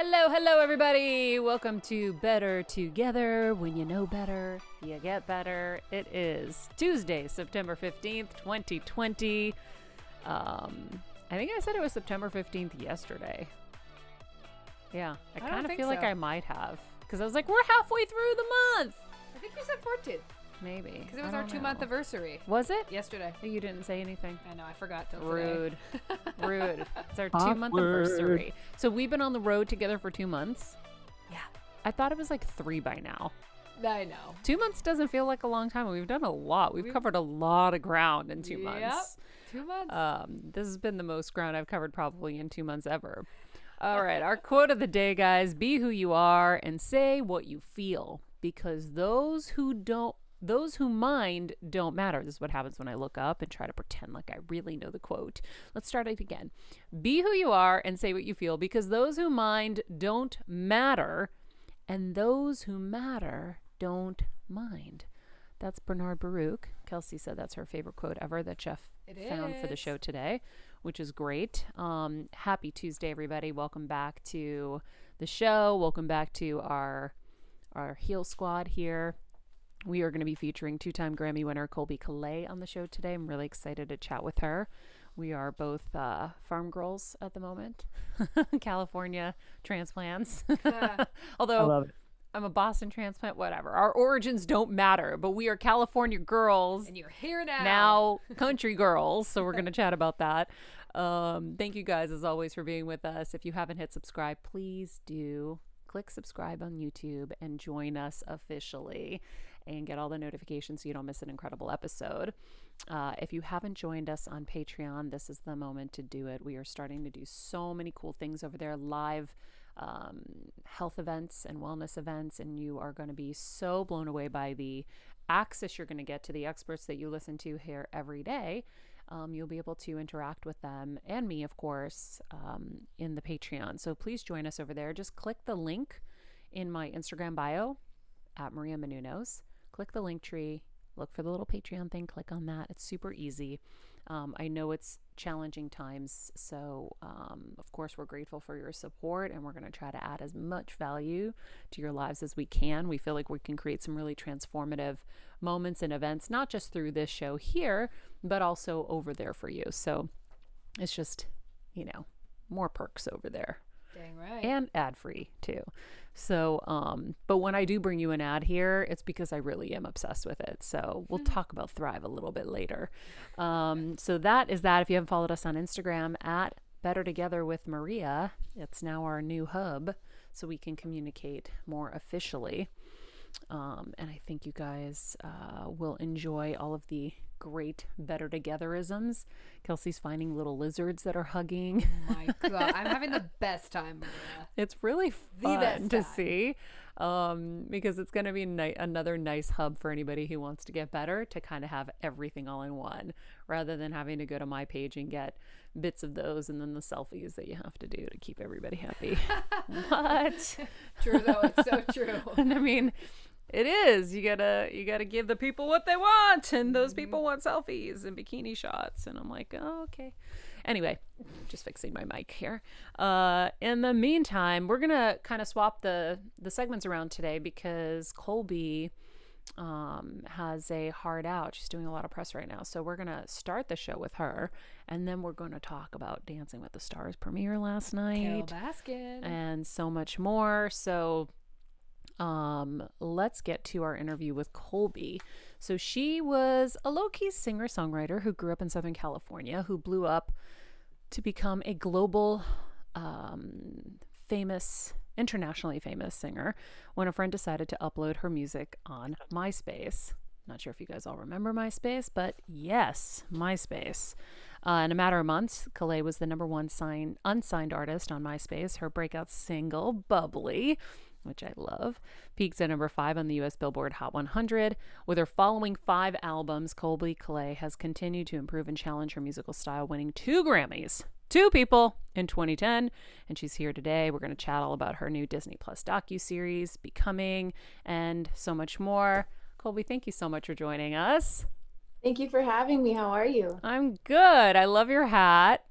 Hello, everybody. Welcome to Better Together. When you know better, you get better. It is Tuesday, September 15th, 2020. I think I said it was September 15th yesterday. Yeah, I kind of feel like I might have. Because I was like, we're halfway through the month. I think you said 14th. Maybe. Because it was our 2-month anniversary. Was it? Yesterday. You didn't say anything. I know, I forgot till Rude. today. Rude. It's our 2-month anniversary. So we've been on the road together for 2 months. Yeah. I thought it was like 3 by now. I know. 2 months doesn't feel like a long time. We've done a lot. We've covered a lot of ground in 2 months. 2 months. This has been the most ground I've covered probably in 2 months ever. All right. Our quote of the day, guys: be who you are and say what you feel, because those who mind don't matter. This is what happens when I look up and try to pretend like I really know the quote. Let's start it again. Be who you are and say what you feel, because those who mind don't matter, and those who matter don't mind. That's Bernard Baruch. Kelsey said that's her favorite quote ever that Jeff found for the show today, which is great. Happy Tuesday, everybody. Welcome back to the show. Welcome back to our heel squad here. We are going to be featuring 2-time Grammy winner Colbie Caillat on the show today. I'm really excited to chat with her. We are both farm girls at the moment, California transplants. Although I love it. I'm a Boston transplant, whatever. Our origins don't matter, but we are California girls. And you're here now. Now country girls. So we're going to chat about that. Thank you guys, as always, for being with us. If you haven't hit subscribe, please do click subscribe on YouTube and join us officially and get all the notifications so you don't miss an incredible episode. If you haven't joined us on Patreon, this is the moment to do it. We are starting to do so many cool things over there, live health events and wellness events, and you are going to be so blown away by the access you're going to get to the experts that you listen to here every day. You'll be able to interact with them and me, of course, in the Patreon. So please join us over there. Just click the link in my Instagram bio at Maria Menounos. Click the link tree, look for the little Patreon thing, click on that. It's super easy. I know it's challenging times, so of course we're grateful for your support, and we're going to try to add as much value to your lives as we can. We feel like we can create some really transformative moments and events, not just through this show here, but also over there for you. So it's just, more perks over there. Dang right. And ad-free too. So, but when I do bring you an ad here, it's because I really am obsessed with it. So we'll talk about Thrive a little bit later. So that is that. If you haven't followed us on Instagram at Better Together with Maria, it's now our new hub, so we can communicate more officially. And I think you guys will enjoy all of the great Better Togetherisms. Kelsey's finding little lizards that are hugging. Oh my God. I'm having the best time, Maria. It's really fun to see, because it's going to be another nice hub for anybody who wants to get better, to kind of have everything all in one, rather than having to go to my page and get bits of those and then the selfies that you have to do to keep everybody happy. What? True, though. It's so true. And I mean, it is. You gotta give the people what they want, and those people want selfies and bikini shots. And I'm like, oh, okay. Anyway, just fixing my mic here. In the meantime, we're gonna kind of swap the segments around today, because Colbie has a hard out. She's doing a lot of press right now, so we're gonna start the show with her, and then we're gonna talk about Dancing with the Stars premiere last night, Carole Baskin, and so much more. So let's get to our interview with Colbie. So she was a low-key singer-songwriter who grew up in Southern California, who blew up to become a global, internationally famous singer when a friend decided to upload her music on MySpace. Not sure if you guys all remember MySpace, but yes, MySpace. In a matter of months, Caillat was the #1 unsigned artist on MySpace. Her breakout single, Bubbly, which I love, peaked at #5 on the U.S. Billboard Hot 100. With her following 5 albums, Colbie Caillat has continued to improve and challenge her musical style, winning 2 Grammys, 2 people, in 2010. And she's here today. We're going to chat all about her new Disney Plus docuseries, Becoming, and so much more. Colbie, thank you so much for joining us. Thank you for having me. How are you? I'm good. I love your hat.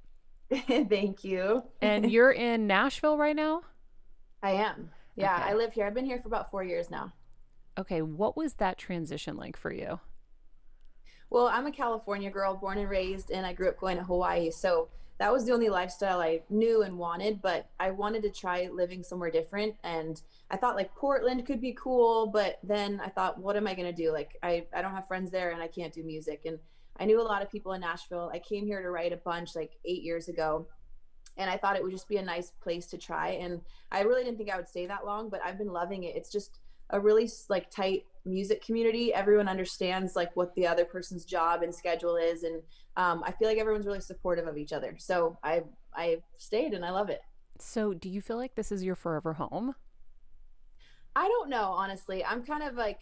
Thank you. And you're in Nashville right now? I am. Yeah, I Okay. live here. I've been here for about 4 years now. Okay, what was that transition like for you? Well, I'm a California girl, born and raised, and I grew up going to Hawaii. So that was the only lifestyle I knew and wanted, but I wanted to try living somewhere different. And I thought like Portland could be cool, but then I thought, what am I going to do? Like, I don't have friends there and I can't do music. And I knew a lot of people in Nashville. I came here to write a bunch like 8 years ago, and I thought it would just be a nice place to try. And I really didn't think I would stay that long, but I've been loving it. It's just a really like tight music community. Everyone understands like what the other person's job and schedule is, and I feel like everyone's really supportive of each other. So I stayed and I love it. So, do you feel like this is your forever home? I don't know, honestly. I'm kind of like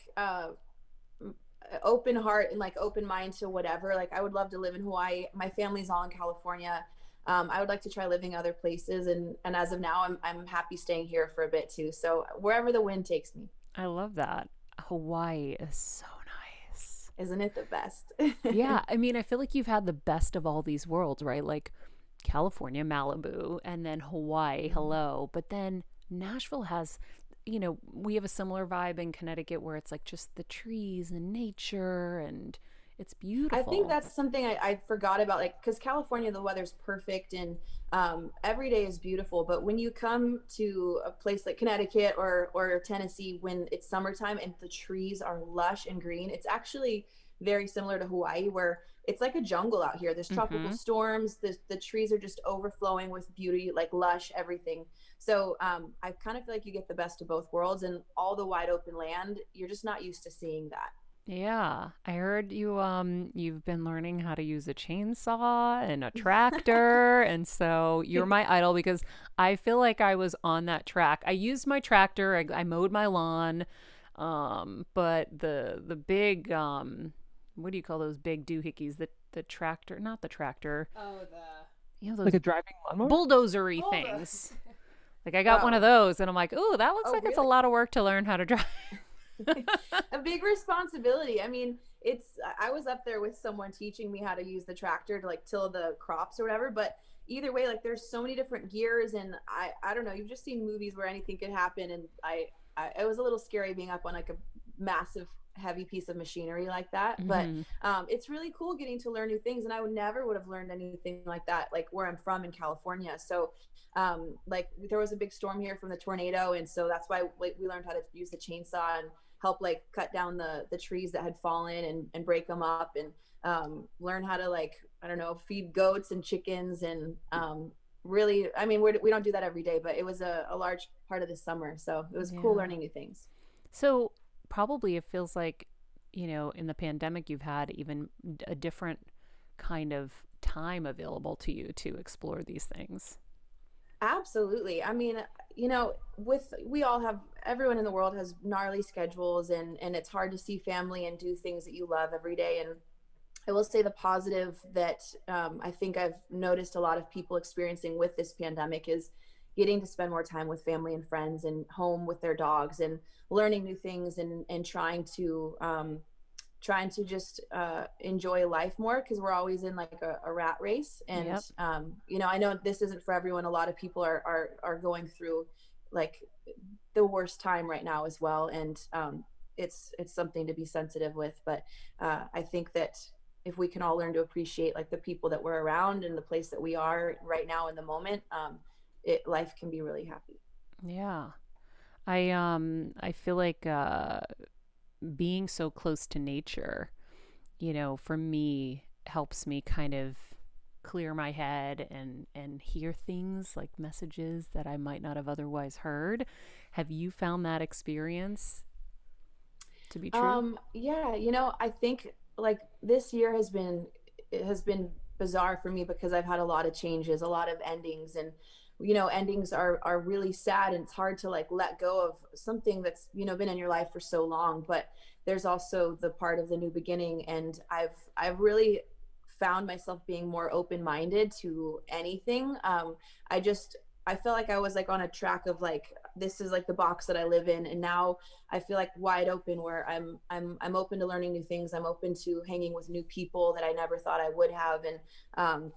open heart and like open mind to whatever. Like I would love to live in Hawaii. My family's all in California. I would like to try living other places, and as of now, I'm happy staying here for a bit too. So wherever the wind takes me, I love that. Hawaii is so nice. isn't it the best? Yeah, I mean, I feel like you've had the best of all these worlds, right? Like California, Malibu, and then Hawaii, hello. But then Nashville has, we have a similar vibe in Connecticut where it's like just the trees and nature and it's I think beautiful. that's something I forgot about, like, because California, the weather's perfect and every day is beautiful. But when you come to a place like Connecticut or Tennessee, when it's summertime and the trees are lush and green, it's actually very similar to Hawaii, where it's like a jungle out here. There's tropical Mm-hmm. storms. The trees are just overflowing with beauty, like lush everything. So I kind of feel like you get the best of both worlds, and all the wide open land. You're just not used to seeing that. Yeah, I heard you've been learning how to use a chainsaw and a tractor, and so you're my idol because I feel like I was on that track. I used my tractor, I mowed my lawn, but the big what do you call those big doohickeys? The tractor, not the tractor. Oh, Those Like a driving lawnmower? bulldozery hold on. things. Like I got one of Oh, those, and I'm like, "Ooh, that looks oh, like it's a really? lot of work to learn how to drive." A big responsibility. I mean, I was up there with someone teaching me how to use the tractor to like till the crops or whatever, but either way, like there's so many different gears, and I don't know, you've just seen movies where anything could happen, and I it was a little scary being up on like a massive heavy piece of machinery like that. But Hmm. it's really cool getting to learn new things, and I would have learned anything like that like where I'm from in California. So like there was a big storm here from the tornado, and so that's why like, we learned how to use the chainsaw and help like cut down the trees that had fallen, and break them up, and learn how to like, I don't know, feed goats and chickens, and really, I mean, we don't do that every day, but it was a large part of the summer, so it was cool Yeah. learning new things. So probably it feels like, in the pandemic, you've had even a different kind of time available to you to explore these things. Absolutely. I mean, you know, with we all have, everyone in the world has gnarly schedules, and it's hard to see family and do things that you love every day. And I will say the positive that I think I've noticed a lot of people experiencing with this pandemic is getting to spend more time with family and friends and home with their dogs, and learning new things, and trying to just enjoy life more, because we're always in like a rat race. And Yep. you know, I know this isn't for everyone. A lot of people are going through like the worst time right now as well, and it's something to be sensitive with. But I think that if we can all learn to appreciate like the people that we're around and the place that we are right now in the moment, life can be really happy. Yeah. I feel like being so close to nature, for me helps me kind of clear my head and hear things like messages that I might not have otherwise heard. Have you found that experience to be true? Yeah, you know, I think like this year has been bizarre for me, because I've had a lot of changes, a lot of endings, and you know, endings are really sad, and it's hard to like let go of something that's, you know, been in your life for so long. But there's also the part of the new beginning, and I've really found myself being more open-minded to anything. I just I felt like I was like on a track of like, this is like the box that I live in, and now I feel like wide open, where I'm open to learning new things. I'm open to hanging with new people that I never thought I would have. Um,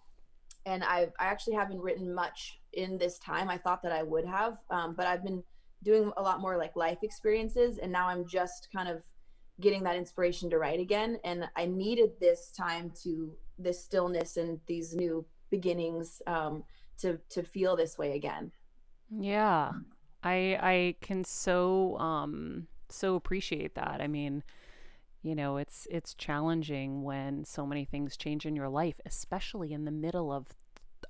and I actually haven't written much in this time. I thought that I would have, but I've been doing a lot more like life experiences, and now I'm just kind of getting that inspiration to write again. And I needed this time to this stillness and these new beginnings, to feel this way again. Yeah. I can so appreciate that. I mean, it's challenging when so many things change in your life, especially in the middle of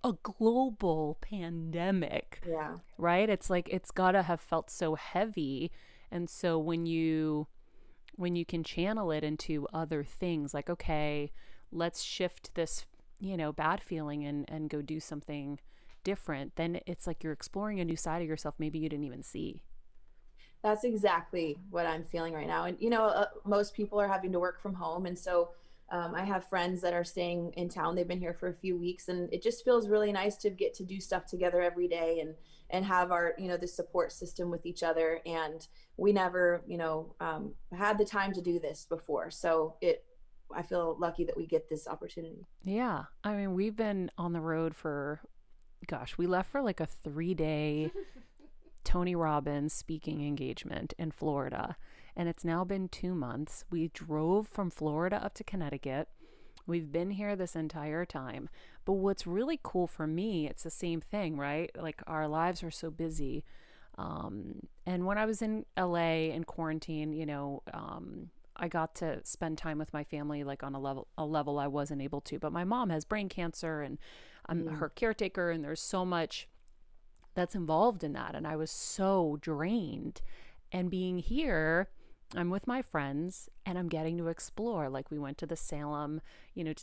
a global pandemic, Yeah. right? It's like it's got to have felt so heavy. And so when you can channel it into other things, like, okay, let's shift this, bad feeling and go do something different, then it's like you're exploring a new side of yourself maybe you didn't even see. That's exactly what I'm feeling right now. And, most people are having to work from home. And so I have friends that are staying in town. They've been here for a few weeks, and it just feels really nice to get to do stuff together every day, and have our, this support system with each other. And we never, had the time to do this before. So I feel lucky that we get this opportunity. Yeah. I mean, we've been on the road for, gosh, we left for like a 3 day Tony Robbins speaking engagement in Florida. And it's now been 2 months. We drove from Florida up to Connecticut. We've been here this entire time. But what's really cool for me, it's the same thing, right? Like our lives are so busy. And when I was in LA in quarantine, I got to spend time with my family like on a level I wasn't able to. But my mom has brain cancer, and I'm Mm. her caretaker, and there's so much that's involved in that. And I was so drained. And being here, I'm with my friends and I'm getting to explore. Like we went to the Salem,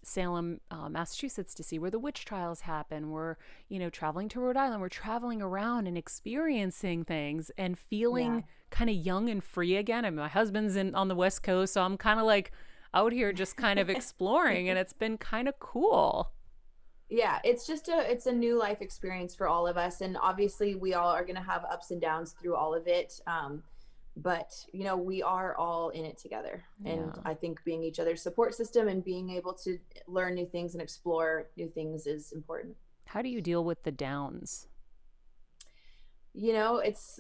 Salem, Massachusetts to see where the witch trials happen. We're, traveling to Rhode Island. We're traveling around and experiencing things and Yeah. feeling kind of young and free again. I mean, my husband's on the West Coast, so I'm kind of like out here just kind of exploring, and it's been kind of cool. Yeah, it's a new life experience for all of us, and obviously we all are going to have ups and downs through all of it. But we are all in it together, and Yeah. I think being each other's support system and being able to learn new things and explore new things is important. How do you deal with the downs? It's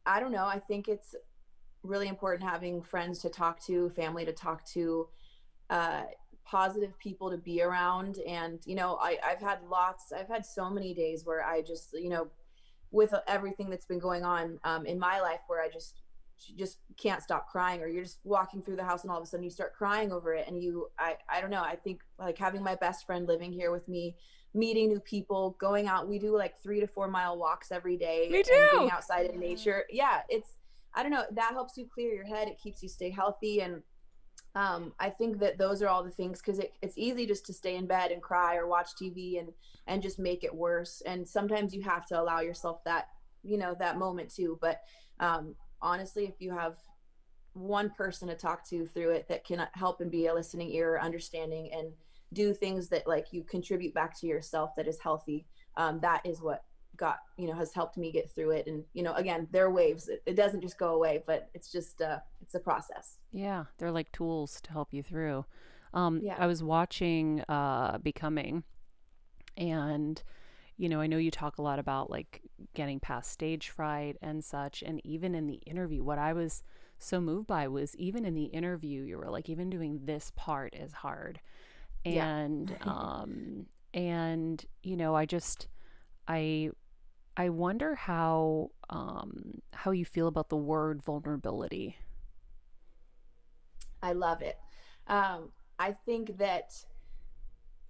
I don't know, I think it's really important having friends to talk to, family to talk to, uh, positive people to be around. And I've had so many days where I just, with everything that's been going on, in my life, where I just can't stop crying, or you're just walking through the house and all of a sudden you start crying over it. And I don't know, I think like having my best friend living here with me, meeting new people, going out, we do like 3 to 4 mile walks every day Me and getting too. outside in nature. Yeah, I don't know, that helps you clear your head, it keeps you stay healthy. And I think that those are all the things, because it's easy just to stay in bed and cry or watch TV and just make it worse. And sometimes you have to allow yourself that, that moment too. But honestly, if you have one person to talk to through it that can help and be a listening ear, understanding, and do things that like you contribute back to yourself that is healthy, that is what got has helped me get through it. And again, there are waves, it doesn't just go away, but it's just it's a process. Yeah, they're like tools to help you through. Yeah. I was watching Becoming, and I know you talk a lot about like getting past stage fright and such. And even in the interview, what I was so moved by was even in the interview, you were like, even doing this part is hard. Yeah. And I I wonder how you feel about the word vulnerability. I love it. I think that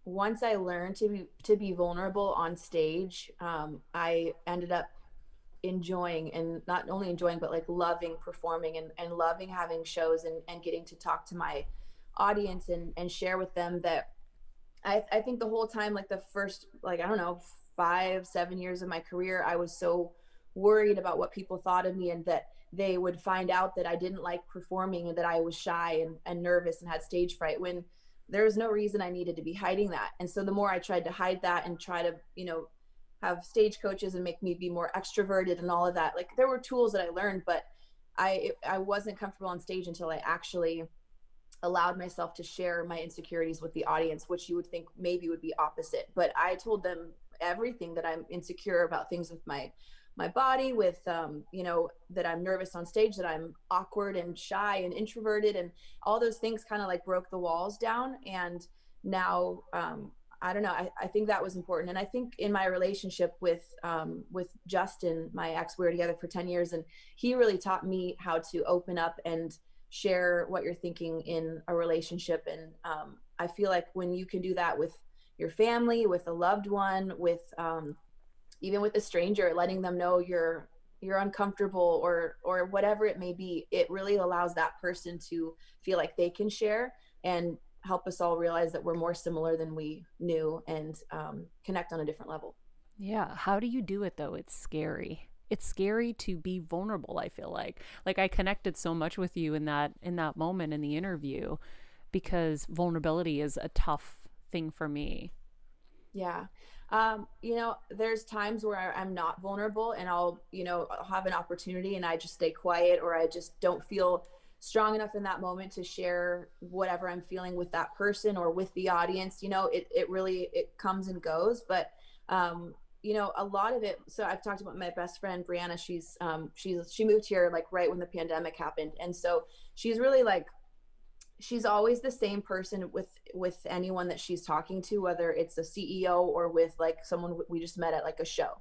once I learned to be vulnerable on stage, I ended up enjoying, and not only enjoying but like loving performing, and loving having shows, and getting to talk to my audience and share with them that I think the whole time, like the first, like, I don't know, 5 7 years of my career, I was so worried about what people thought of me, and that they would find out that I didn't like performing, and that I was shy and nervous and had stage fright, when there was no reason I needed to be hiding that. And so the more I tried to hide that and try to, have stage coaches and make me be more extroverted and all of that, like there were tools that I learned, but I wasn't comfortable on stage until I actually allowed myself to share my insecurities with the audience, which you would think maybe would be opposite. But I told them everything that I'm insecure about, things with my my body, with that I'm nervous on stage, that I'm awkward and shy and introverted, and all those things kind of like broke the walls down. And now I don't know, I think that was important. And I think in my relationship with Justin, my ex, we were together for 10 years, and he really taught me how to open up and share what you're thinking in a relationship. And I feel like when you can do that with your family, with a loved one, with even with a stranger, letting them know you're uncomfortable, or whatever it may be, it really allows that person to feel like they can share and help us all realize that we're more similar than we knew, and connect on a different level. Yeah. How do you do it though? It's scary. It's scary to be vulnerable, I feel like. Like I connected so much with you in that moment in the interview because vulnerability is a tough thing for me. Yeah. There's times where I'm not vulnerable, and I'll have an opportunity and I just stay quiet, or I just don't feel strong enough in that moment to share whatever I'm feeling with that person or with the audience. It really, it comes and goes. But, a lot of it, so I've talked about my best friend, Brianna. She moved here like right when the pandemic happened. And so she's really like, she's always the same person with anyone that she's talking to, whether it's a CEO or with like someone we just met at like a show.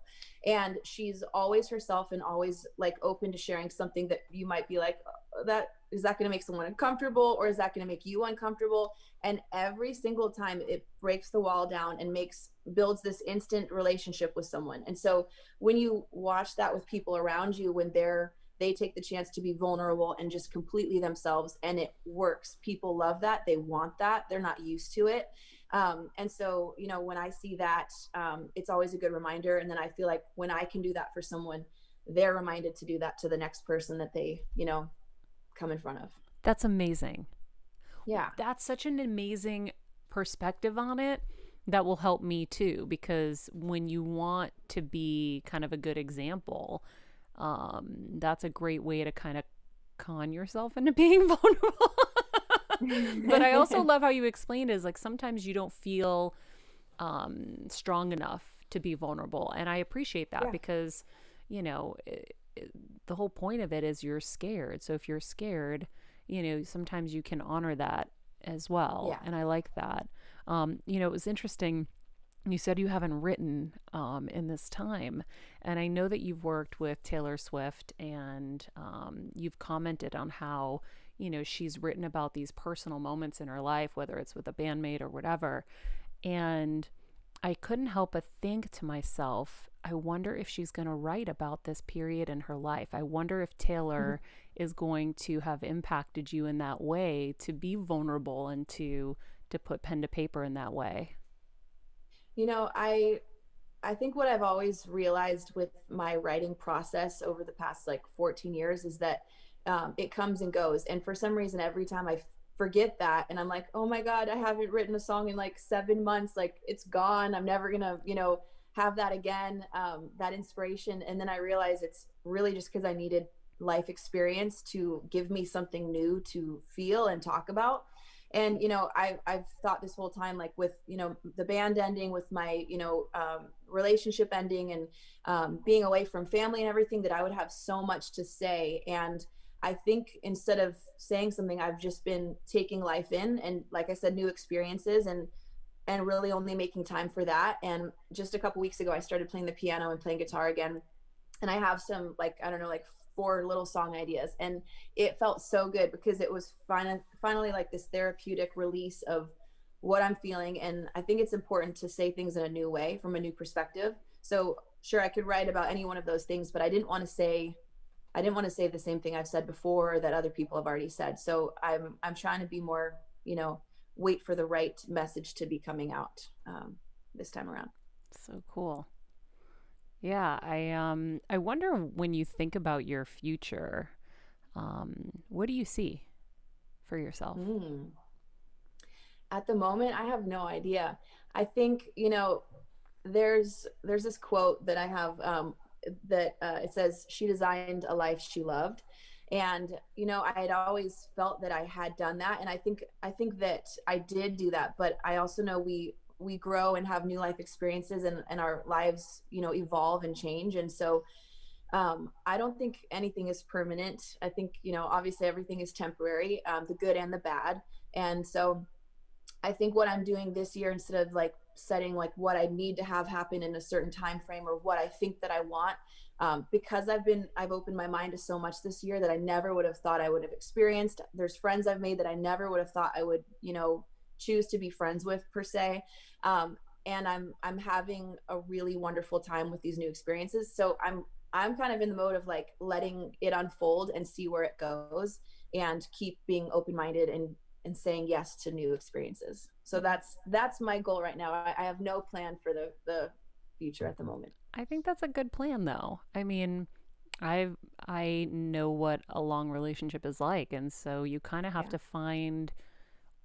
And she's always herself and always like open to sharing something that you might be like, that is that going to make someone uncomfortable, or is that going to make you uncomfortable? And every single time it breaks the wall down and builds this instant relationship with someone. And so when you watch that with people around you, when they take the chance to be vulnerable and just completely themselves, and it works. People love that. They want that. They're not used to it. And so, when I see that, it's always a good reminder. And then I feel like when I can do that for someone, they're reminded to do that to the next person that they, come in front of. That's amazing. Yeah. That's such an amazing perspective on it that will help me too, because when you want to be kind of a good example, that's a great way to kind of con yourself into being vulnerable. But I also love how you explained is like sometimes you don't feel strong enough to be vulnerable, and I appreciate that. Yeah. Because the whole point of it is you're scared. So if you're scared, sometimes you can honor that as well. Yeah. And I like that. It was interesting. You said you haven't written in this time, and I know that you've worked with Taylor Swift, and you've commented on how she's written about these personal moments in her life, whether it's with a bandmate or whatever. And I couldn't help but think to myself, I wonder if she's going to write about this period in her life. I wonder if Taylor is going to have impacted you in that way, to be vulnerable and to put pen to paper in that way. I think what I've always realized with my writing process over the past like 14 years is that it comes and goes. And for some reason, every time I forget that, and I'm like, oh my God, I haven't written a song in like 7 months. Like it's gone. I'm never gonna, have that again, that inspiration. And then I realize it's really just because I needed life experience to give me something new to feel and talk about. And, I've thought this whole time, like with, the band ending, with my, relationship ending, and being away from family and everything, that I would have so much to say. And I think instead of saying something, I've just been taking life in, and like I said, new experiences, and really only making time for that. And just a couple weeks ago, I started playing the piano and playing guitar again. And I have some, like, I don't know, like 4 little song ideas, and it felt so good because it was finally like this therapeutic release of what I'm feeling. And I think it's important to say things in a new way, from a new perspective. So sure, I could write about any one of those things, but I didn't want to say the same thing I've said before, or that other people have already said. So I'm trying to be more, wait for the right message to be coming out this time around. So cool. Yeah, I wonder, when you think about your future, what do you see for yourself? At the moment, I have no idea. I think, there's this quote that I have that it says, "She designed a life she loved." And, I had always felt that I had done that. And I think that I did do that, but I also know we grow and have new life experiences, and our lives, evolve and change. And so I don't think anything is permanent. I think, obviously everything is temporary, the good and the bad. And so I think what I'm doing this year, instead of like setting like what I need to have happen in a certain time frame or what I think that I want, because I've opened my mind to so much this year that I never would have thought I would have experienced. There's friends I've made that I never would have thought I would, choose to be friends with per se. And I'm having a really wonderful time with these new experiences. So I'm kind of in the mode of like letting it unfold and see where it goes, and keep being open-minded and saying yes to new experiences. So that's my goal right now. I have no plan for the future at the moment. I think that's a good plan, though. I mean, I know what a long relationship is like, and so you kind of have Yeah. to find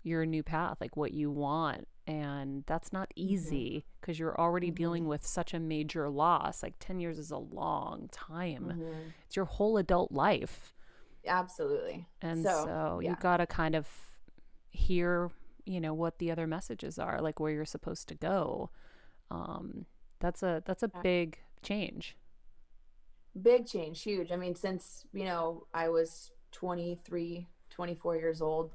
your new path, like what you want, and that's not Mm-hmm. easy because you're already Mm-hmm. dealing with such a major loss. Like 10 years is a long time. Mm-hmm. It's your whole adult life. Absolutely. And So so you yeah. got to kind of hear, what the other messages are, like where you're supposed to go. Um, that's a big change. Big change, huge. I mean, since, I was 23, 24 years old,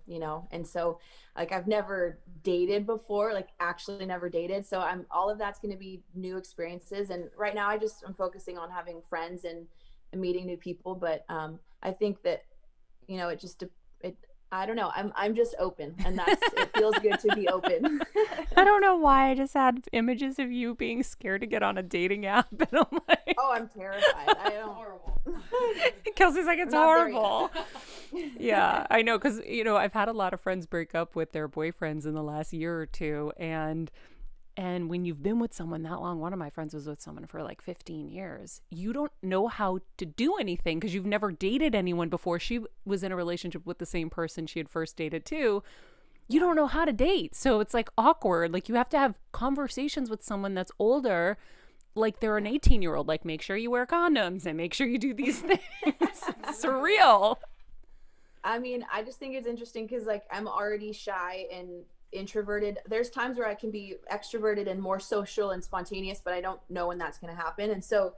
and so like I've never dated before, like actually never dated. So I'm all of that's going to be new experiences. And right now I'm focusing on having friends and meeting new people. But I think that, it just, it, I don't know. I'm just open, and it feels good to be open. I don't know why I just had images of you being scared to get on a dating app, and I'm like, Oh, I'm terrified. I don't. Horrible. Kelsey's like, it's I'm not there horrible. yet. Yeah, I know, because I've had a lot of friends break up with their boyfriends in the last year or two, and when you've been with someone that long, one of my friends was with someone for like 15 years. You don't know how to do anything because you've never dated anyone before. She was in a relationship with the same person she had first dated too. You don't know how to date. So it's like awkward. Like you have to have conversations with someone that's older, like they're an 18-year-old. Like, make sure you wear condoms and make sure you do these things. It's surreal. I mean, I just think it's interesting because like I'm already shy and introverted. There's times where I can be extroverted and more social and spontaneous, but I don't know when that's going to happen. And so,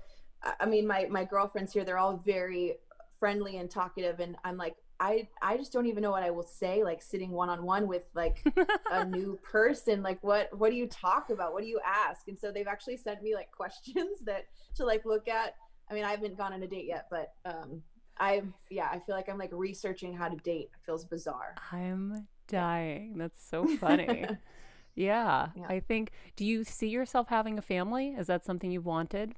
I mean, my girlfriends here, they're all very friendly and talkative, and I'm like, I just don't even know what I will say, like sitting one on one with like a new person. Like, what do you talk about? What do you ask? And so they've actually sent me like questions that to like look at. I mean, I haven't gone on a date yet, but I feel like I'm like researching how to date. It feels bizarre. I'm Yeah. dying. That's so funny. Yeah, Yeah. I think, do you see yourself having a family? Is that something you've wanted?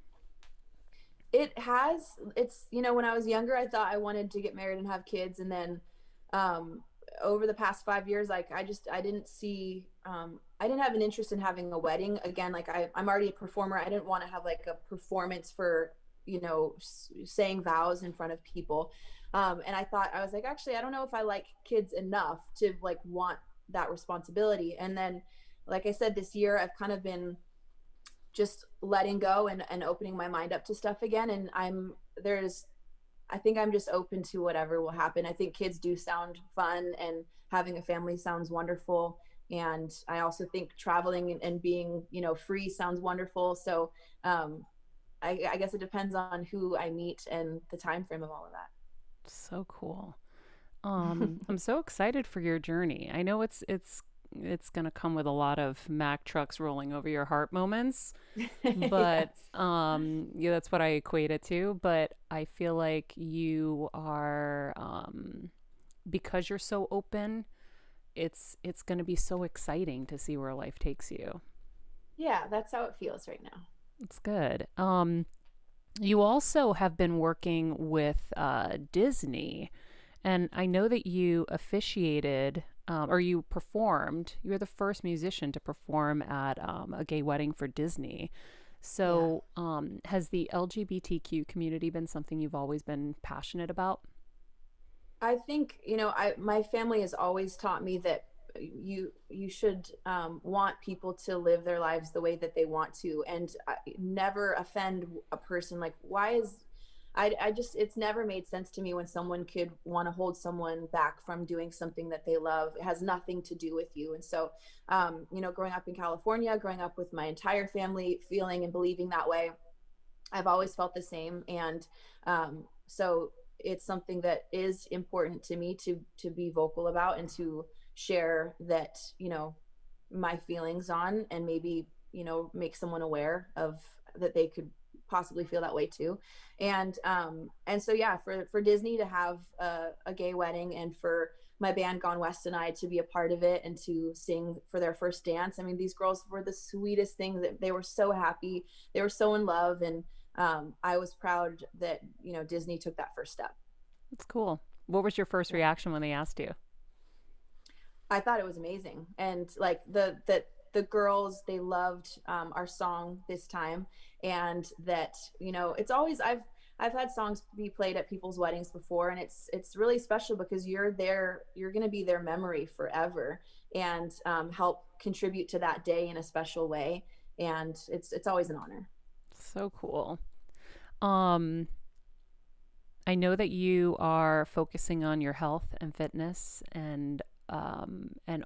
When I was younger, I thought I wanted to get married and have kids. And then, um, over the past 5 years, like I didn't have an interest in having a wedding again. Like I'm already a performer. I didn't want to have like a performance for, saying vows in front of people. And I was like, actually, I don't know if I like kids enough to like want that responsibility. And then, like I said, this year I've kind of been just letting go and opening my mind up to stuff again. And I think I'm just open to whatever will happen. I think kids do sound fun, and having a family sounds wonderful. And I also think traveling and being, free sounds wonderful. So, I guess it depends on who I meet and the time frame of all of So cool. that. I'm so excited for your journey. I know it's gonna come with a lot of Mack trucks rolling over your heart moments, but Yes. yeah, that's what I equate it to. But I feel like you are, because you're so open, it's gonna be so exciting to see where life takes you. Yeah, that's how it feels right now. It's good. You also have been working with Disney, and I know that you officiated, or you performed. You were the first musician to perform at a gay wedding for Disney. Yeah. So, has the LGBTQ community been something you've always been passionate about? I think, my family has always taught me that you should want people to live their lives the way that they want to, and never offend a person. Like, why is I just it's never made sense to me when someone could want to hold someone back from doing something that they love. It has nothing to do with you. And so, growing up in California, growing up with my entire family feeling and believing that way, I've always felt the same. And so it's something that is important to me to be vocal about and to share that, my feelings on, and maybe, make someone aware of that they could possibly feel that way too. And so yeah, for Disney to have a gay wedding, and for my band Gone West and I to be a part of it and to sing for their first dance. I mean, these girls were the sweetest things. That they were so happy, they were so in love, and I was proud that Disney took that first step. That's cool. What was your first Yeah. reaction when they asked you? I thought it was amazing, and like the girls, they loved our song this time, and that it's always I've had songs be played at people's weddings before, and it's really special because you're going to be their memory forever, and help contribute to that day in a special way, and it's always an honor. So cool. Um, I know that you are focusing on your health and fitness and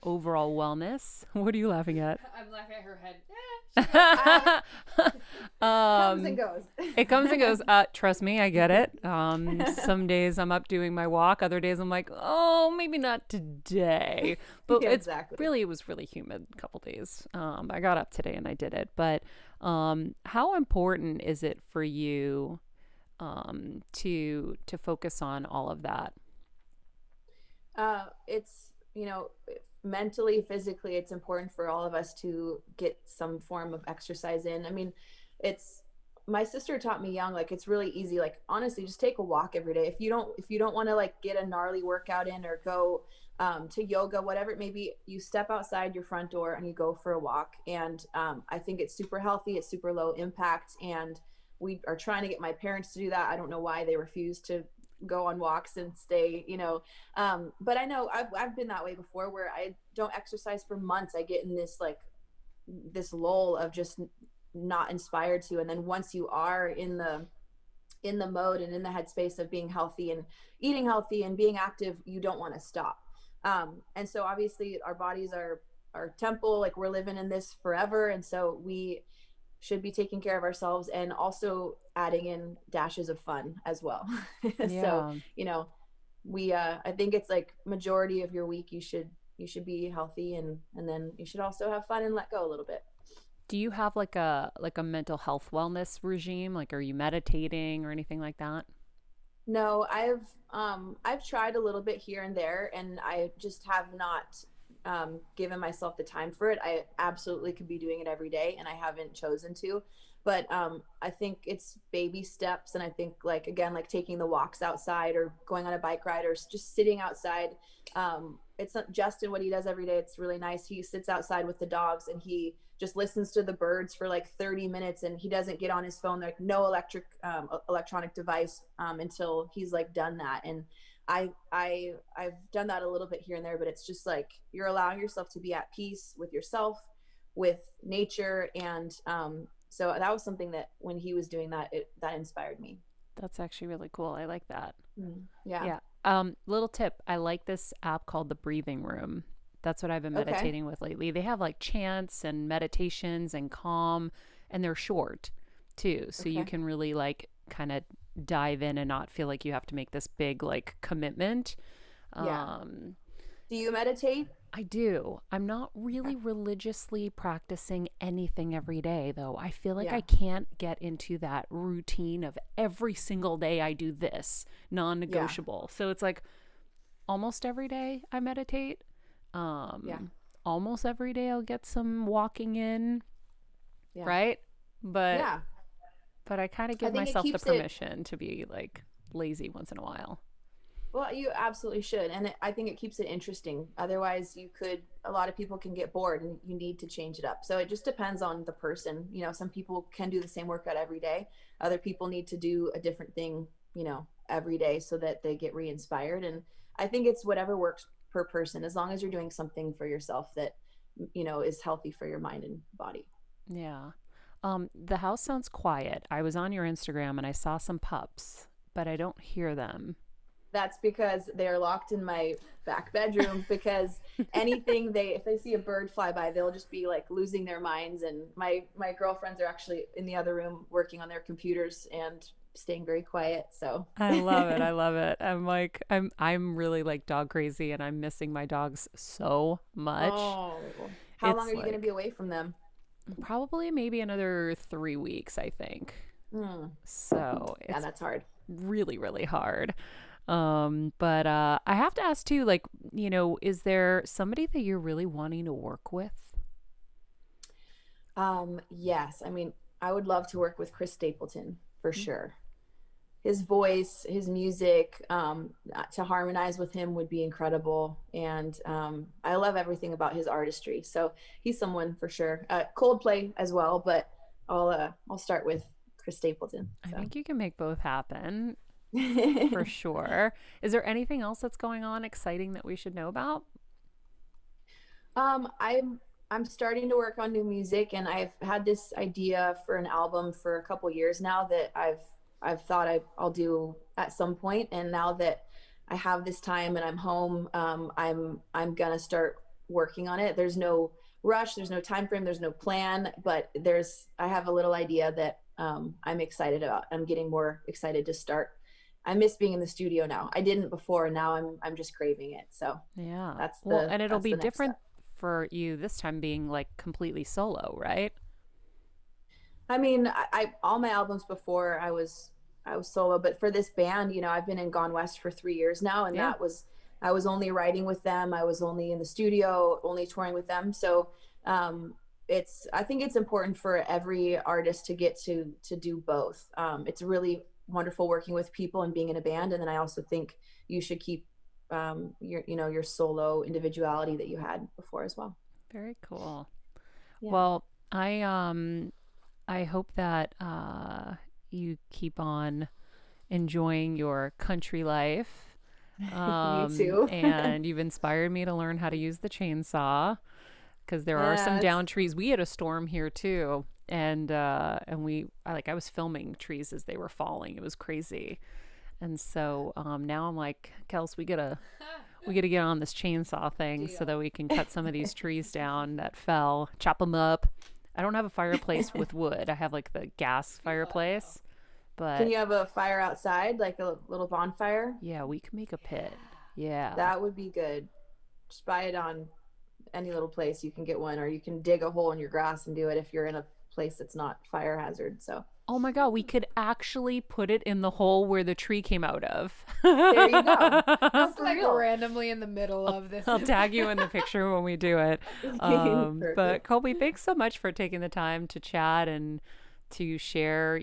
overall wellness. What are you laughing at? I'm laughing at her head. Comes and um, goes. it comes and goes. Trust me, I get it. Some days I'm up doing my walk. Other days I'm like, oh, maybe not today. But Yeah, it's exactly. really, it was really humid a couple days. I got up today and I did it. But how important is it for you to focus on all of that? It's mentally, physically, it's important for all of us to get some form of exercise in. I mean, it's my sister taught me young, like it's really easy, like honestly just take a walk every day. If you don't want to like get a gnarly workout in, or go to yoga, whatever it may be, you step outside your front door and you go for a walk. And I think it's super healthy, it's super low impact, and we are trying to get my parents to do that. I don't know why they refuse to go on walks and stay, but I know I've been that way before, where I don't exercise for months. I get in this like this lull of just not inspired to, and then once you are in the mode and in the headspace of being healthy and eating healthy and being active, you don't want to stop. And so obviously our bodies are our temple, like we're living in this forever, and so we should be taking care of ourselves and also adding in dashes of fun as well. So, Yeah. you know, we I think it's like majority of your week you should be healthy, and then you should also have fun and let go a little bit. Do you have like a mental health wellness regime? Like, are you meditating or anything like that? No, I've tried a little bit here and there, and I just have not given myself the time for it. I absolutely could be doing it every day, and I haven't chosen to. But I think it's baby steps, and I think like again, like taking the walks outside or going on a bike ride or just sitting outside. It's not Justin what he does every day. It's really nice. He sits outside with the dogs and he just listens to the birds for like 30 minutes, and he doesn't get on his phone, like no electronic device until he's like done that. And I've done that a little bit here and there, but it's just like you're allowing yourself to be at peace with yourself, with nature. And so that was something that when he was doing that, that inspired me. That's actually really cool. I like that. Yeah. Yeah. Little tip. I like this app called the Breathing Room. That's what I've been Okay. meditating with lately. They have like chants and meditations and calm, and they're short too. So you Okay. can really like kind of dive in and not feel like you have to make this big like commitment. Yeah. Um, Do you meditate? I do. I'm not Okay. really religiously practicing anything every day, though. I feel like Yeah. I can't get into that routine of every single day I do this, non Yeah. negotiable. So it's like almost every day I meditate. Yeah. Um, Almost every day I'll get some walking in, Yeah. right? But Yeah. but I kind of I give think it myself the keeps it. permission to be like lazy once in a while. Well, you absolutely should. And I think it keeps it interesting. Otherwise, a lot of people can get bored and you need to change it up. So it just depends on the person. Some people can do the same workout every day. Other people need to do a different thing, every day so that they get re inspired. And I think it's whatever works per person, as long as you're doing something for yourself that, is healthy for your mind and body. Yeah. The house sounds quiet. I was on your Instagram and I saw some pups, but I don't hear them. that's because they're locked in my back bedroom because if they see a bird fly by, they'll just be like losing their minds. And my girlfriends are actually in the other room working on their computers and staying very quiet. So I love it. I love it. I'm really like dog crazy and I'm missing my dogs so much. oh, how long It's are you going to be like away from them? probably maybe another 3 weeks, I think. Hmm. So Yeah, it's that's hard. really, really hard. But I have to ask too, like, is there somebody that you're really wanting to work with? Yes, I mean, I would love to work with Chris Stapleton for sure. His voice, his music, to harmonize with him would be incredible. And I love everything about his artistry. So he's someone for sure. Coldplay as well, but I'll start with Chris Stapleton. I So think you can make both happen for sure. Is there anything else that's going on exciting that we should know about? I'm starting to work on new music, and I've had this idea for an album for a couple years now that I've thought I'll do at some point. And now that I have this time and I'm home, I'm gonna start working on it. There's no rush, there's no time frame, there's no plan, but I have a little idea that I'm excited about. I'm getting more excited to start. I miss being in the studio now. I didn't before. Now I'm just craving it. So Yeah. that's Well, the and it'll that's be the next different step. for you this time being like completely solo, right? I mean, all my albums before I was solo, but for this band, I've been in Gone West for 3 years now, and Yeah. I was only writing with them. I was only in the studio, only touring with them. So I think it's important for every artist to get to do both. It's really wonderful working with people and being in a band, and then I also think you should keep your solo individuality that you had before as well. Very cool. Yeah. Well, I hope that you keep on enjoying your country life. You too. And you've inspired me to learn how to use the chainsaw because there are some Yeah, down trees. We had a storm here too, I was filming trees as they were falling. It was crazy, and so now I'm like, Kels, we gotta get on this chainsaw thing so Deal. that we can cut some of these trees down that fell, chop them up. I don't have a fireplace with wood. I have like the gas fireplace, can but you have a fire outside, like a little bonfire? yeah, we can make a pit. Yeah. Yeah. That would be good. Just buy it on any little place you can get one, or you can dig a hole in your grass and do it if you're in a place that's not fire hazard. So Oh my God, we could actually put it in the hole where the tree came out of. there you go. No, Just for like real. randomly in the middle of this. I'll tag you in the picture when we do it. But Perfect. Colby, thanks so much for taking the time to chat and to share,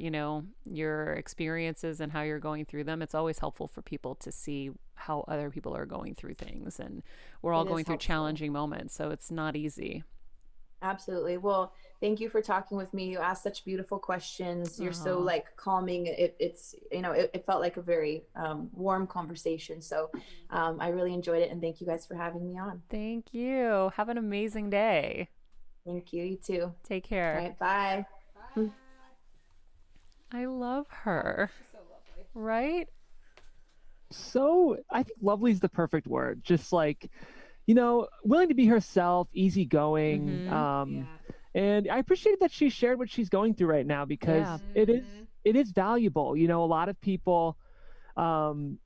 your experiences and how you're going through them. It's always helpful for people to see how other people are going through things. And we're all It is going through helpful. challenging moments, so it's not easy. Absolutely. Well, thank you for talking with me. You asked such beautiful questions. You're so Oh, like calming. It felt like a very warm conversation. So I really enjoyed it, and thank you guys for having me on. thank you. Have an amazing day. Thank you. You too. Take All care. right. Bye. Bye. I love Oh, her, she's so lovely. right? So I think lovely is the perfect word. Just like, willing to be herself, easygoing. Mm-hmm. Yeah. And I appreciate that she shared what she's going through right now Yeah. because Mm-hmm. it is valuable. A lot of people, um,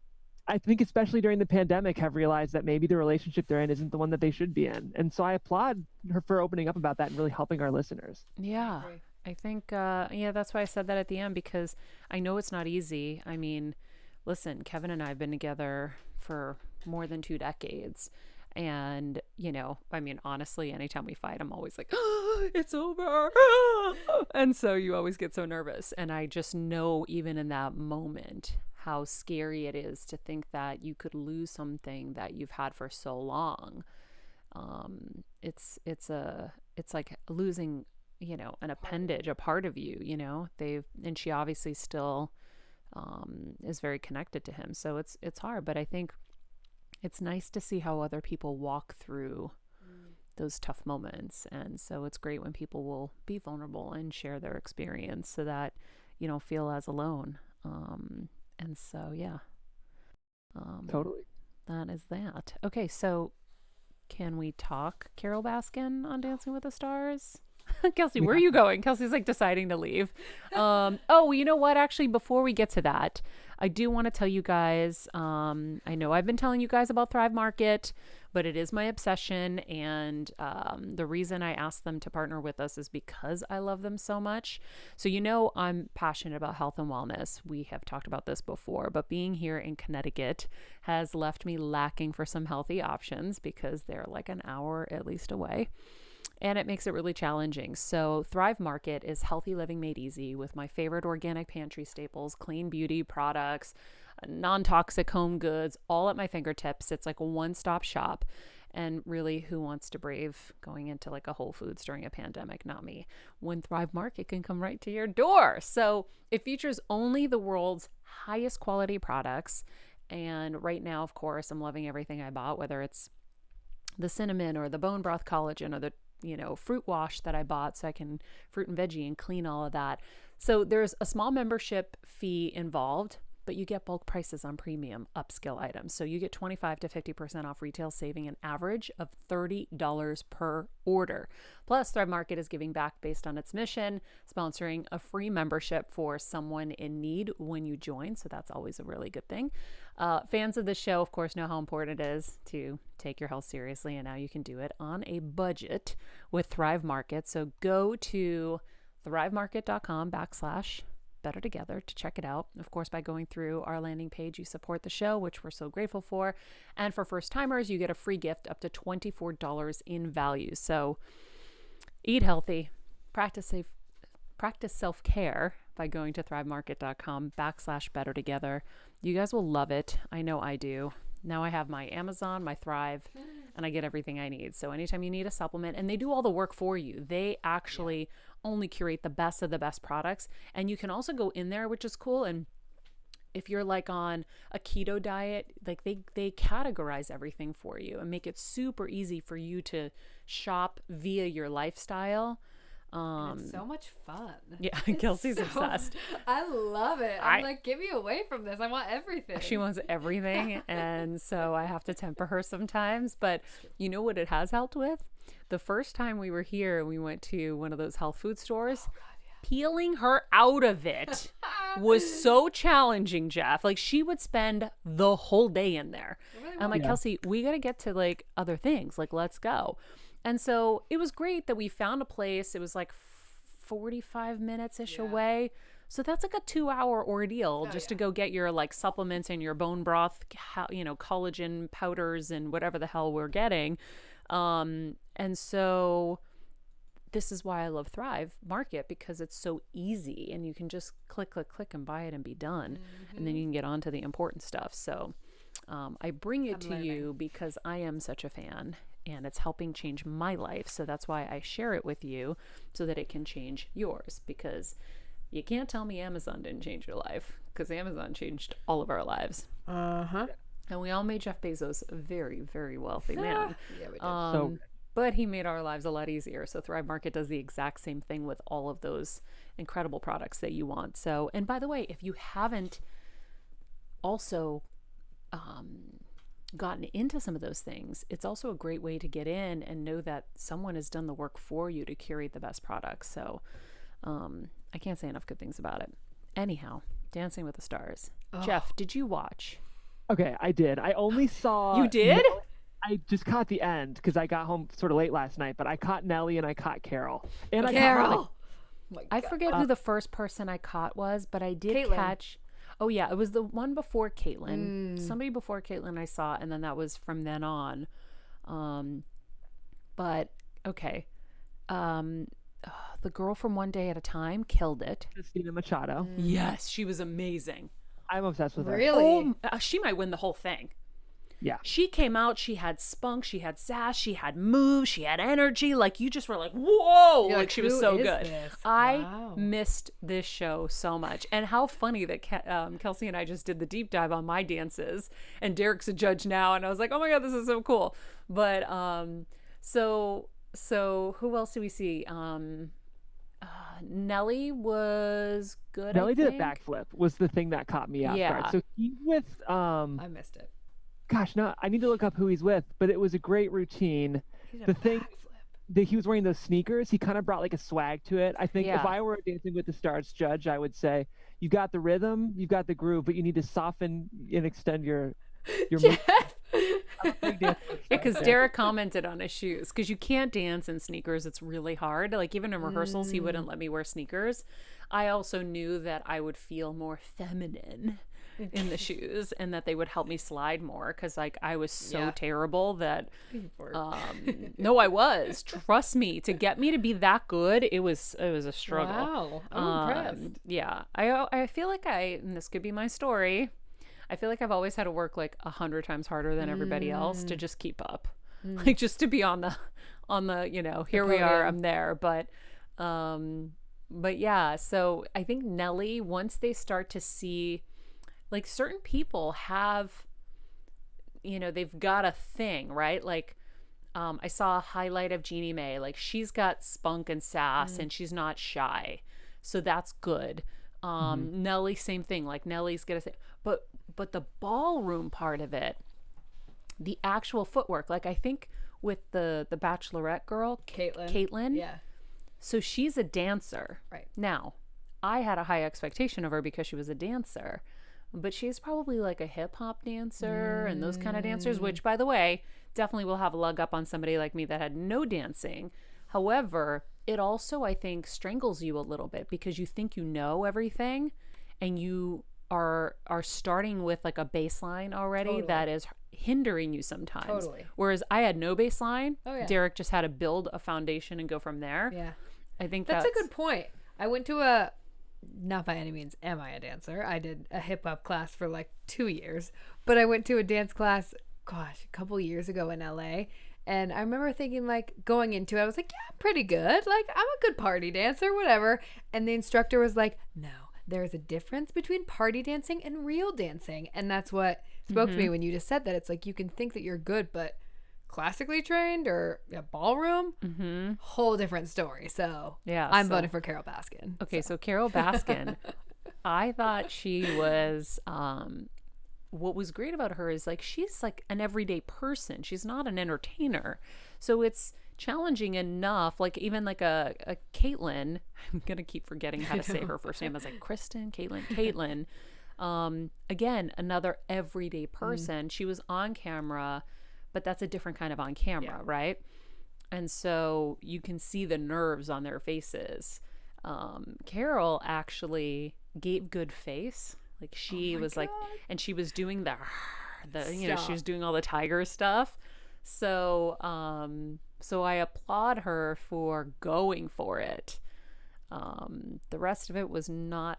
I think especially during the pandemic, have realized that maybe the relationship they're in isn't the one that they should be in. And so I applaud her for opening up about that and really helping our listeners. I Yeah. agree. I think, yeah, that's why I said that at the end because I know it's not easy. I mean, listen, Kevin and I have been together for more than 2 decades. And, I mean, honestly, anytime we fight, I'm always like, oh, it's over. And so you always get so nervous. And I just know, even in that moment, how scary it is to think that you could lose something that you've had for so long. It's like losing, an Part of appendage, you. a part of you. And she obviously still is very connected to him, so it's hard. But I think it's nice to see how other people walk through Mm. those tough moments, and so it's great when people will be vulnerable and share their experience so that you don't feel as alone. And so yeah. Totally. That is that. Okay, so can we talk Carol Baskin on Dancing with the Stars? Kelsey, where are you going? Kelsey's like deciding to leave. Oh, you know what? Actually, before we get to that, I do want to tell you guys, I know I've been telling you guys about Thrive Market, but it is my obsession. And the reason I asked them to partner with us is because I love them so much. So, you know, I'm passionate about health and wellness. We have talked about this before, but being here in Connecticut has left me lacking for some healthy options because they're like an hour at least away. And it makes it really challenging. So Thrive Market is healthy living made easy with my favorite organic pantry staples, clean beauty products, non-toxic home goods, all at my fingertips. It's like a one-stop shop. And really, who wants to brave going into like a Whole Foods during a pandemic? Not me. When Thrive Market can come right to your door. So it features only the world's highest quality products. And right now, of course, I'm loving everything I bought, whether it's the cinnamon or the bone broth collagen or the fruit wash that I bought so I can fruit and veggie and clean all of that. So there's a small membership fee involved, but you get bulk prices on premium upscale items. So you get 25 to 50% off retail, saving an average of $30 per order. Plus, Thrive Market is giving back based on its mission, sponsoring a free membership for someone in need when you join. So that's always a really good thing. Fans of the show, of course, know how important it is to take your health seriously, and now you can do it on a budget with Thrive Market. So go to thrivemarket.com/better together to check it out. Of course, by going through our landing page, you support the show, which we're so grateful for. And for first timers, you get a free gift up to $24 in value. So eat healthy, practice self-care by going to thrivemarket.com/better together. You guys will love it. I know I do. Now I have my Amazon, my Thrive, and I get everything I need. So anytime you need a supplement, and they do all the work for you, they actually only curate the best of the best products. And you can also go in there, which is cool. And if you're like on a keto diet, like they categorize everything for you and make it super easy for you to shop via your lifestyle. And it's so much fun. Yeah, Kelsey's obsessed. I love it. I'm like, get me away from this. I want everything. She wants everything. And so I have to temper her sometimes. But you know what it has helped with? The first time we were here, we went to one of those health food stores. Oh, God, yeah. Peeling her out of it was so challenging, Jeff. Like, she would spend the whole day in there. I'm like, Kelsey, we got to get to like other things. Like, let's go. And so it was great that we found a place. It was like 45 minutes-ish away. So that's like a 2-hour ordeal just to go get your like supplements and your bone broth, collagen powders and whatever the hell we're getting. And so this is why I love Thrive Market, because it's so easy and you can just click and buy it and be done. Mm-hmm. And then you can get on to the important stuff. So I bring it to you because I am such a fan. And it's helping change my life. So that's why I share it with you so that it can change yours. Because you can't tell me Amazon didn't change your life, because Amazon changed all of our lives. Uh-huh. And we all made Jeff Bezos a very, very wealthy man. Yeah, we did. But he made our lives a lot easier. So Thrive Market does the exact same thing with all of those incredible products that you want. So, and by the way, if you haven't also gotten into some of those things, it's also a great way to get in and know that someone has done the work for you to curate the best products. So I can't say enough good things about it. Anyhow, Dancing with the Stars. Oh. Jeff, did you watch? Okay, I did. I only saw... You did? I just caught the end because I got home sort of late last night, but I caught Nelly and I caught Carol. And Carol! I forget who the first person I caught was, but I did catch... Oh, yeah. It was the one before Caitlin. Somebody before Caitlin I saw, and then that was from then on. But, okay. The girl from One Day at a Time killed it. Christina Machado. Yes, she was amazing. I'm obsessed with her. Really? She might win the whole thing. Yeah. She came out, she had spunk, she had sass, she had moves, she had energy. Like, you just were like, whoa! You're like she was so good. This? I missed this show so much. And how funny that Kelsey and I just did the deep dive on my dances. And Derek's a judge now. And I was like, oh my God, this is so cool. But so who else do we see? Nelly was good. Nelly I did a think. backflip was the thing that caught me off Yeah. guard. So he's with I missed it. gosh, no, I need to look up who he's with, but it was a great routine. He did The a thing backflip. that he was wearing those sneakers, he kind of brought like a swag to it. I think if Yeah. I were a Dancing with the Stars judge, I would say you got the rhythm, you got the groove, but you need to soften and extend your move. Yeah, because Derek commented on his shoes, because you can't dance in sneakers. It's really hard. Like even in rehearsals, he wouldn't let me wear sneakers. I also knew that I would feel more feminine in the shoes and that they would help me slide more, because like I was so terrible that no, I was, trust me, to get me to be that good, it was a struggle. Wow, I'm impressed. Yeah, I feel like and this could be my story, I feel like I've always had to work like 100 times harder than everybody else to just keep up, like just to be on the here we are, I'm there. But yeah, so I think Nelly, once they start to see like certain people have, they've got a thing, right? Like I saw a highlight of Jeannie Mae, like she's got spunk and sass and she's not shy, so that's good. Nelly, same thing, like Nelly's gonna say, but the ballroom part of it, the actual footwork, like I think with the Bachelorette girl, Caitlin, yeah, so she's a dancer, right? Now I had a high expectation of her because she was a dancer, but she's probably like a hip-hop dancer and those kind of dancers, which by the way definitely will have a leg up on somebody like me that had no dancing. However, it also, I think, strangles you a little bit because you think you know everything and you are starting with like a baseline already that is hindering you sometimes. Whereas I had no baseline. Derek just had to build a foundation and go from there. Yeah. I think that's a good point. I went to not by any means am I a dancer. I did a hip hop class for like 2 years, but I went to a dance class, a couple years ago in LA. And I remember thinking, like, going into it, I was like, yeah, I'm pretty good. Like, I'm a good party dancer, whatever. And the instructor was like, no, there's a difference between party dancing and real dancing. And that's what spoke to me when you just said that. It's like, you can think that you're good, but classically trained or ballroom, whole different story. So yeah, I'm voting for Carole Baskin. Okay, so Carole Baskin, I thought she was... what was great about her is like she's like an everyday person. She's not an entertainer. So it's challenging enough. Like even like a Caitlin, I'm going to keep forgetting how to say her first name. I was like Caitlin. Again, another everyday person. She was on camera, but that's a different kind of on camera, right? And so you can see the nerves on their faces. Carole actually gave good face. Like she was like, and she was doing the she was doing all the tiger stuff. So, so I applaud her for going for it. The rest of it was not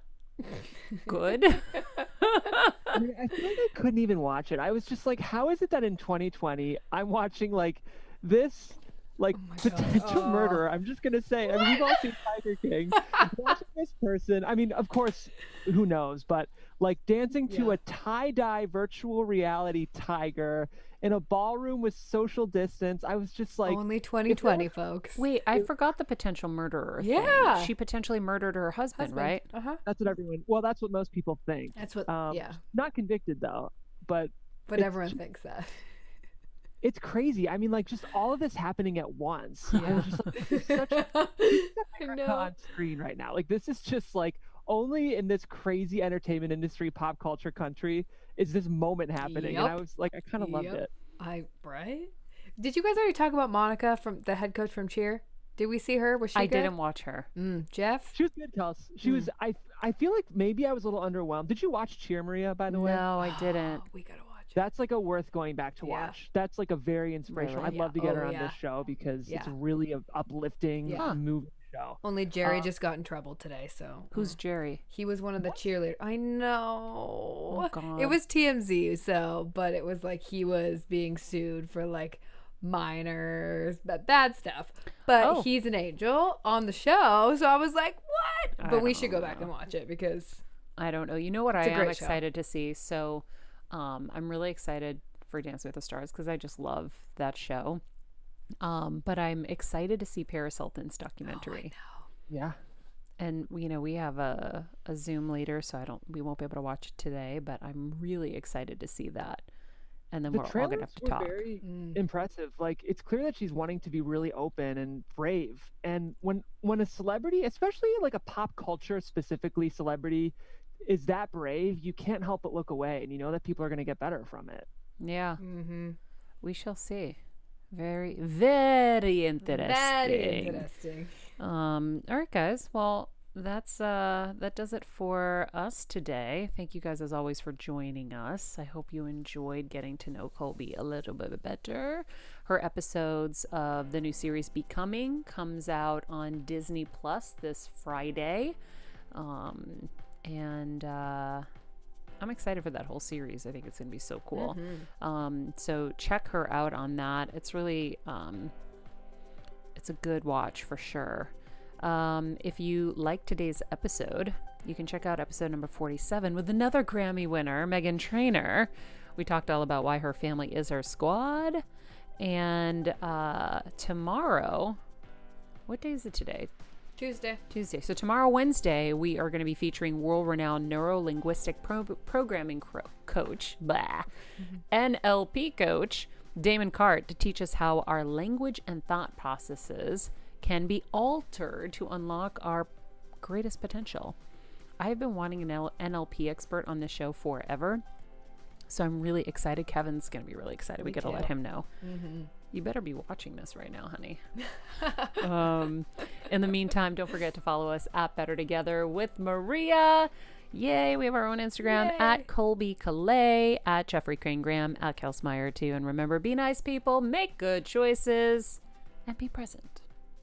good. I mean, I feel like I couldn't even watch it. I was just like, how is it that in 2020 I'm watching like this like potential murderer? I'm just gonna say, I mean, we've all seen Tiger King. Watching this person, I mean, of course, who knows, but like dancing to a tie-dye virtual reality tiger in a ballroom with social distance. I was just like, only 2020, folks. Wait, I forgot the potential murderer thing. She potentially murdered her husband. Right? That's what everyone, well, that's what most people think. That's what, not convicted though, but everyone thinks that. It's crazy. I mean, like, just all of this happening at once. I was just like, this is such America on screen right now. Like, this is just like, only in this crazy entertainment industry, pop culture country is this moment happening. And I was like, I kind of loved it. Right? Did you guys already talk about Monica, from the head coach from Cheer? Did we see her? Was she good? I didn't watch her. Jeff? She was good, Kels. She was, I feel like maybe I was a little underwhelmed. Did you watch Cheer, Maria, by the way? No, I didn't. We gotta watch it. That's like a worth going back to watch. That's like a very inspirational. Really? I'd love to get her on this show because it's really an uplifting moving show. Only Jerry just got in trouble today, so. Who's Jerry? He was one of the cheerleaders. I know. Oh, God. It was TMZ, so, but it was like he was being sued for like minors, bad stuff. But he's an angel on the show, so I was like, what? But we should go back and watch it because I don't know. You know what I am excited to see? So I'm really excited for Dance with the Stars because I just love that show. But I'm excited to see Paris Hilton's documentary. Yeah. And we have a Zoom later, so we won't be able to watch it today, but I'm really excited to see that. And then The we're all gonna trailers have to were talk. very impressive. Like, it's clear that she's wanting to be really open and brave. And when a celebrity, especially like a pop culture specifically celebrity, is that brave, you can't help but look away, and you know that people are going to get better from it. Yeah. Mm-hmm. We shall see. Very, very interesting. Very interesting. All right, guys. Well, that does it for us today. Thank you guys as always for joining us. I hope you enjoyed getting to know Colbie a little bit better. Her episodes of the new series Becoming comes out on Disney Plus this Friday. And I'm excited for that whole series. I think it's going to be so cool. So check her out on that. It's really, it's a good watch for sure. If you like today's episode, you can check out episode number 47 with another Grammy winner, Meghan Trainor. We talked all about why her family is her squad. And tomorrow, what day is it today? Tuesday. So tomorrow, Wednesday, we are going to be featuring world-renowned neuro-linguistic programming coach, NLP coach, Damon Cart, to teach us how our language and thought processes can be altered to unlock our greatest potential. I have been wanting an NLP expert on this show forever, so I'm really excited. Kevin's going to be really excited. We got to let him know. You better be watching this right now, honey. In the meantime, don't forget to follow us at Better Together with Maria. Yay, we have our own Instagram at Colbie Caillat, at Jeffrey Crane Graham, at Kelsmeyer too. And remember, be nice people, make good choices, and be present.